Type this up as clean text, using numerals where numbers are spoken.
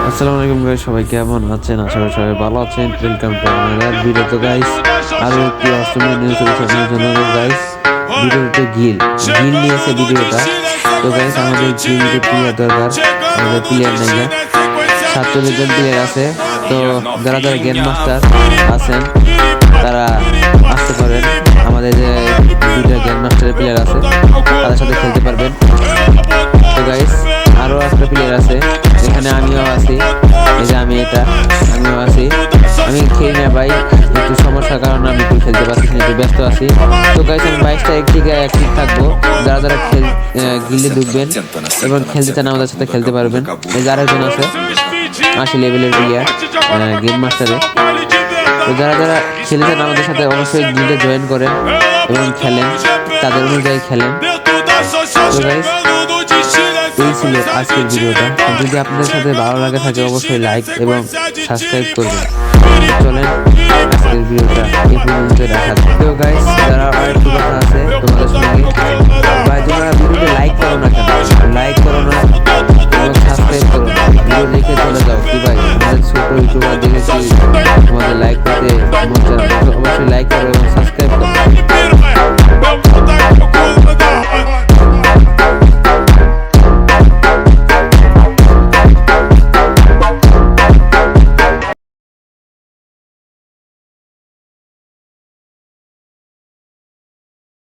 আসসালামু আলাইকুম গাইস, সবাই কেমন আছেন? আশা করি সবাই ভালো আছেন। Welcome to another video. তো গাইস, আরো একটি অষ্টমী নিউজ আপনাদের জন্য গাইস। ভিডিওতে গিল নিয়েছে ভিডিওটা। তো গাইস, আমাদের গিলতে প্লেয়ার দরকার, আমাদের প্লেয়ার নাই না, 47 জন প্লেয়ার আছে। তো যারা যারা গেম মাস্টার আছেন তারা আসতে পারেন। আমাদের যে দুইটা গেম মাস্টারের প্লেয়ার আছে তাদের সাথে খেলতে পারবেন। তো গাইস, আরো একটা প্লেয়ার আছে, এখানে আমিও আছি। এই যে আমিও আছি। আমি খেলি না ভাই, একটু সমস্যার কারণে আমি একটু খেলতে পারছি না, একটু ব্যস্ত আছি। তো গাইস, আমি 22টা একদিকে অ্যাক্টিভ থাকবো। যারা যারা গিল্ডে ঢুকবেন এবং খেলতে চান আমাদের সাথে খেলতে পারবেন। এই যে আরেকজন আছে 80 লেভেলের প্লেয়ার গেম মাস্টারে। তো যারা যারা খেলতে চান আমাদের সাথে অবশ্যই গিল্ডে জয়েন করেন এবং খেলেন, তাদের অনুযায়ী খেলেন। তো গাইস, এই ছিল আজকের ভিডিওটা। যদি আপনাদের সাথে ভালো লাগে থাকে অবশ্যই লাইক এবং সাবস্ক্রাইব করবেন। চলেন আজকের ভিডিওটা এই পর্যন্ত রাখা। তো গাইস, যারা আরেকটু কথা আছে তোমাদের